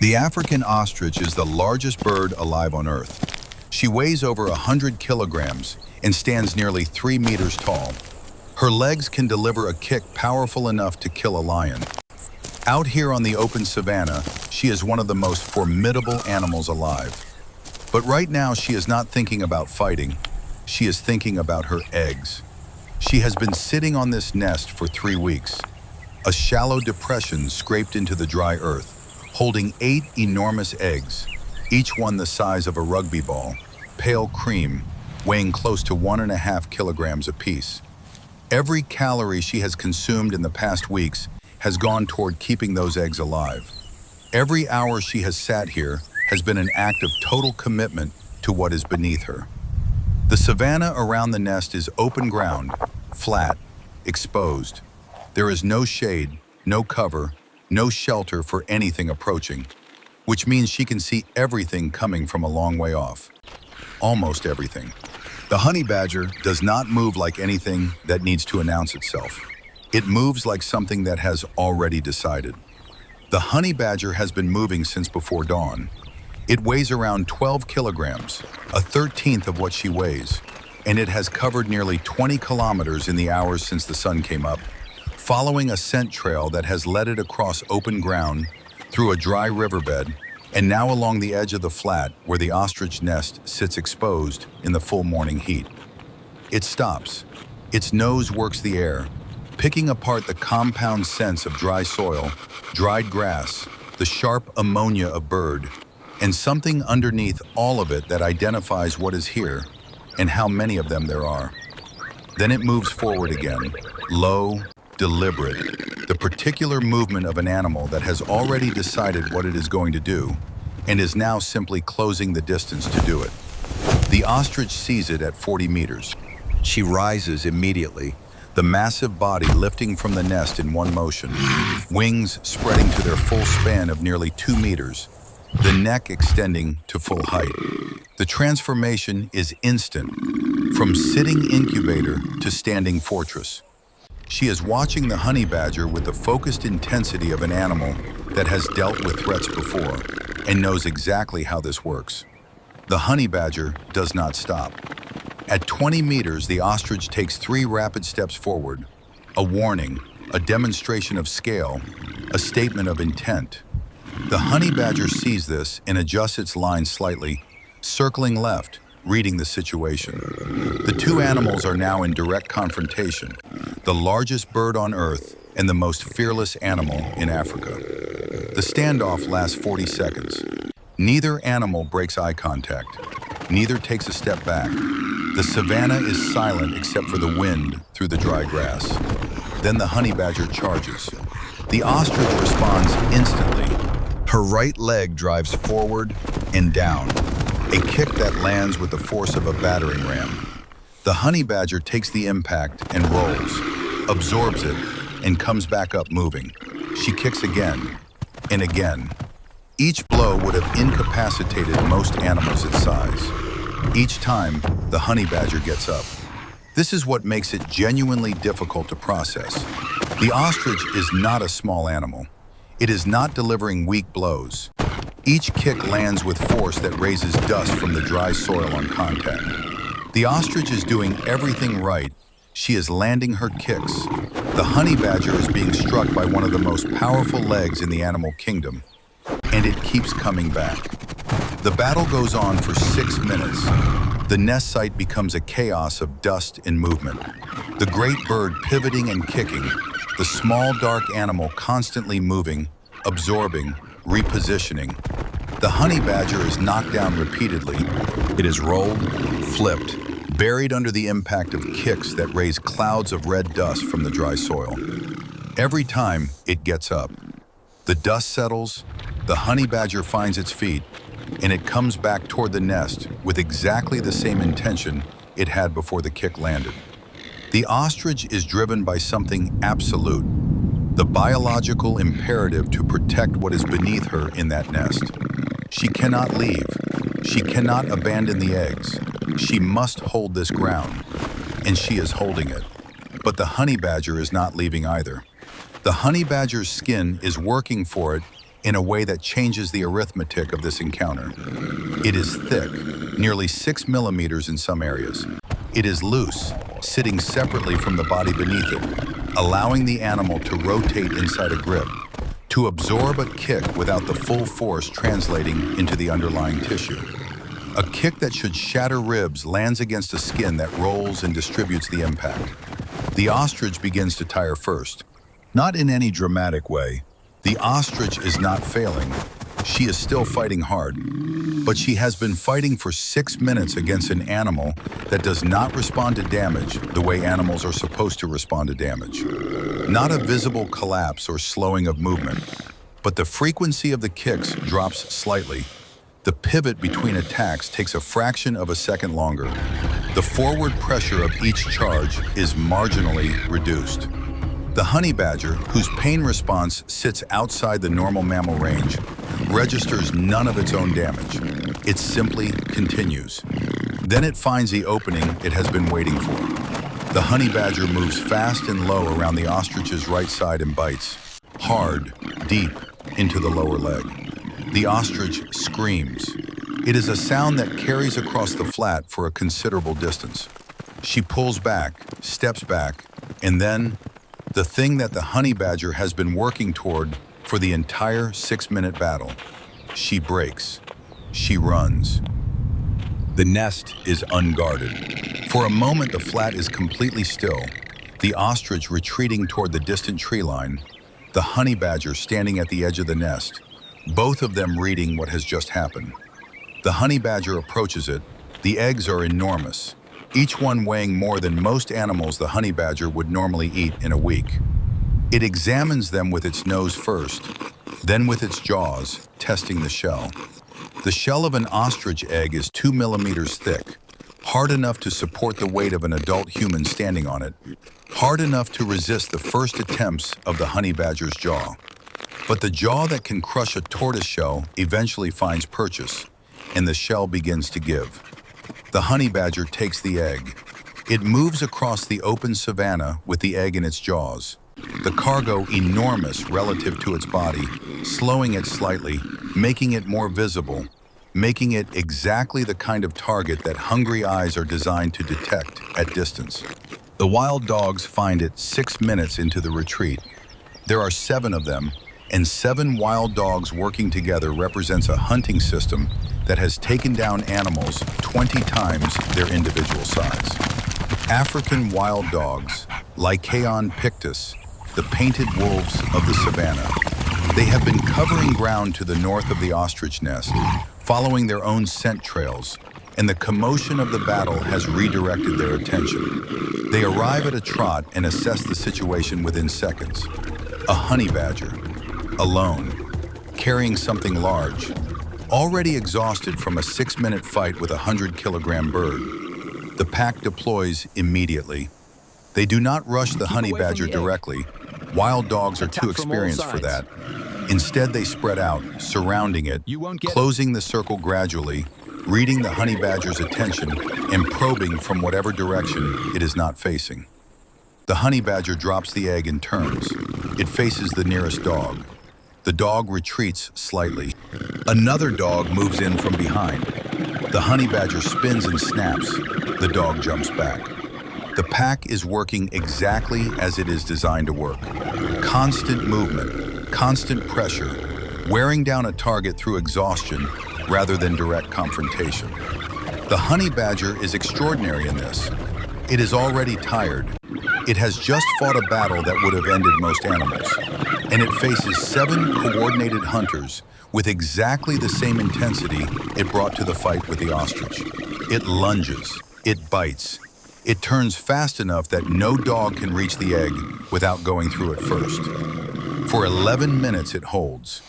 The African ostrich is the largest bird alive on Earth. She weighs over 100 kilograms and stands nearly 3 meters tall. Her legs can deliver a kick powerful enough to kill a lion. Out here on the open savannah, she is one of the most formidable animals alive. But right now, she is not thinking about fighting. She is thinking about her eggs. She has been sitting on this nest for 3 weeks. A shallow depression scraped into the dry earth, holding 8 enormous eggs, each one the size of a rugby ball, pale cream, weighing close to 1.5 kilograms apiece. Every calorie she has consumed in the past weeks has gone toward keeping those eggs alive. Every hour she has sat here has been an act of total commitment to what is beneath her. The savanna around the nest is open ground, flat, exposed. There is no shade, no cover, no shelter for anything approaching, which means she can see everything coming from a long way off. Almost everything. The honey badger does not move like anything that needs to announce itself. It moves like something that has already decided. The honey badger has been moving since before dawn. It weighs around 12 kilograms, a 13th of what she weighs, and it has covered nearly 20 kilometers in the hours since the sun came up, following a scent trail that has led it across open ground, through a dry riverbed, and now along the edge of the flat where the ostrich nest sits exposed in the full morning heat. It stops. Its nose works the air, picking apart the compound scents of dry soil, dried grass, the sharp ammonia of bird, and something underneath all of it that identifies what is here and how many of them there are. Then it moves forward again, low, deliberate, the particular movement of an animal that has already decided what it is going to do and is now simply closing the distance to do it. The ostrich sees it at 40 meters. She rises immediately, the massive body lifting from the nest in one motion, wings spreading to their full span of nearly 2 meters, the neck extending to full height. The transformation is instant, from sitting incubator to standing fortress. She is watching the honey badger with the focused intensity of an animal that has dealt with threats before and knows exactly how this works. The honey badger does not stop. At 20 meters, the ostrich takes 3 rapid steps forward, a warning, a demonstration of scale, a statement of intent. The honey badger sees this and adjusts its line slightly, circling left, reading the situation. The two animals are now in direct confrontation, the largest bird on Earth and the most fearless animal in Africa. The standoff lasts 40 seconds. Neither animal breaks eye contact. Neither takes a step back. The savanna is silent except for the wind through the dry grass. Then the honey badger charges. The ostrich responds instantly. Her right leg drives forward and down, a kick that lands with the force of a battering ram. The honey badger takes the impact and rolls, absorbs it, and comes back up moving. She kicks again and again. Each blow would have incapacitated most animals its size. Each time, the honey badger gets up. This is what makes it genuinely difficult to process. The ostrich is not a small animal. It is not delivering weak blows. Each kick lands with force that raises dust from the dry soil on contact. The ostrich is doing everything right. She is landing her kicks. The honey badger is being struck by one of the most powerful legs in the animal kingdom, and it keeps coming back. The battle goes on for 6 minutes. The nest site becomes a chaos of dust and movement. The great bird pivoting and kicking, the small dark animal constantly moving, absorbing, repositioning. The honey badger is knocked down repeatedly. It is rolled, flipped, buried under the impact of kicks that raise clouds of red dust from the dry soil. Every time it gets up, the dust settles, the honey badger finds its feet, and it comes back toward the nest with exactly the same intention it had before the kick landed. The ostrich is driven by something absolute, the biological imperative to protect what is beneath her in that nest. She cannot leave. She cannot abandon the eggs. She must hold this ground, and she is holding it. But the honey badger is not leaving either. The honey badger's skin is working for it in a way that changes the arithmetic of this encounter. It is thick, nearly 6 millimeters in some areas. It is loose, sitting separately from the body beneath it, allowing the animal to rotate inside a grip, to absorb a kick without the full force translating into the underlying tissue. A kick that should shatter ribs lands against a skin that rolls and distributes the impact. The ostrich begins to tire first. Not in any dramatic way. The ostrich is not failing. She is still fighting hard. But she has been fighting for 6 minutes against an animal that does not respond to damage the way animals are supposed to respond to damage. Not a visible collapse or slowing of movement, but the frequency of the kicks drops slightly. The pivot between attacks takes a fraction of a second longer. The forward pressure of each charge is marginally reduced. The honey badger, whose pain response sits outside the normal mammal range, registers none of its own damage. It simply continues. Then it finds the opening it has been waiting for. The honey badger moves fast and low around the ostrich's right side and bites, hard, deep, into the lower leg. The ostrich screams. It is a sound that carries across the flat for a considerable distance. She pulls back, steps back, and then the thing that the honey badger has been working toward for the entire 6-minute battle. She breaks. She runs. The nest is unguarded. For a moment, the flat is completely still, the ostrich retreating toward the distant tree line, the honey badger standing at the edge of the nest, both of them reading what has just happened. The honey badger approaches it. The eggs are enormous, each one weighing more than most animals the honey badger would normally eat in a week. It examines them with its nose first, then with its jaws, testing the shell. The shell of an ostrich egg is 2 millimeters thick, hard enough to support the weight of an adult human standing on it, hard enough to resist the first attempts of the honey badger's jaw. But the jaw that can crush a tortoise shell eventually finds purchase, and the shell begins to give. The honey badger takes the egg. It moves across the open savannah with the egg in its jaws, the cargo enormous relative to its body, slowing it slightly, making it more visible, making it exactly the kind of target that hungry eyes are designed to detect at distance. The wild dogs find it 6 minutes into the retreat. There are 7 of them, and 7 wild dogs working together represents a hunting system that has taken down animals 20 times their individual size. African wild dogs, Lycaon pictus, the painted wolves of the savannah. They have been covering ground to the north of the ostrich nest, following their own scent trails, and the commotion of the battle has redirected their attention. They arrive at a trot and assess the situation within seconds. A honey badger, alone, carrying something large, already exhausted from a 6-minute fight with a 100-kilogram bird. The pack deploys immediately. They do not rush the honey badger directly. Wild dogs are too experienced for that. Instead, they spread out, surrounding it, closing the circle gradually, reading the honey badger's attention, and probing from whatever direction it is not facing. The honey badger drops the egg and turns. It faces the nearest dog. The dog retreats slightly. Another dog moves in from behind. The honey badger spins and snaps. The dog jumps back. The pack is working exactly as it is designed to work. Constant movement, constant pressure, wearing down a target through exhaustion rather than direct confrontation. The honey badger is extraordinary in this. It is already tired. It has just fought a battle that would have ended most animals, and it faces 7 coordinated hunters with exactly the same intensity it brought to the fight with the ostrich. It lunges, it bites, it turns fast enough that no dog can reach the egg without going through it first. For 11 minutes it holds.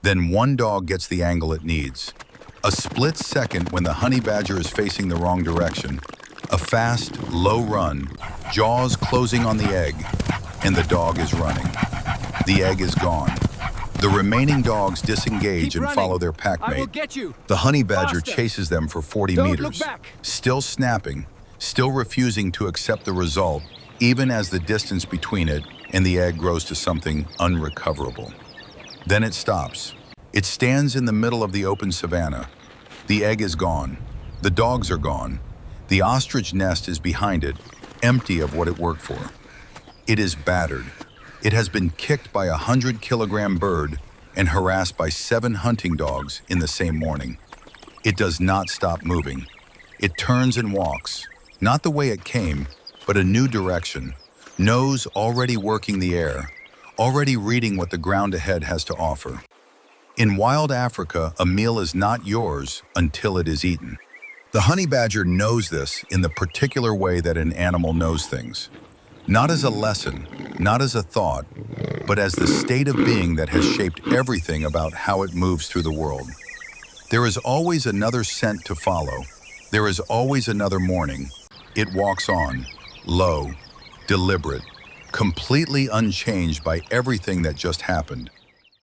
Then one dog gets the angle it needs. A split second when the honey badger is facing the wrong direction. A fast, low run, jaws closing on the egg, and the dog is running. The egg is gone. The remaining dogs disengage and follow their packmate. The honey badger chases them for 40 meters, still snapping, still refusing to accept the result, even as the distance between it and the egg grows to something unrecoverable. Then it stops. It stands in the middle of the open savannah. The egg is gone. The dogs are gone. The ostrich nest is behind it, empty of what it worked for. It is battered. It has been kicked by a 100-kilogram bird and harassed by 7 hunting dogs in the same morning. It does not stop moving. It turns and walks, not the way it came, but a new direction, nose already working the air, already reading what the ground ahead has to offer. In wild Africa, a meal is not yours until it is eaten. The honey badger knows this in the particular way that an animal knows things. Not as a lesson, not as a thought, but as the state of being that has shaped everything about how it moves through the world. There is always another scent to follow. There is always another morning. It walks on, low, deliberate, completely unchanged by everything that just happened.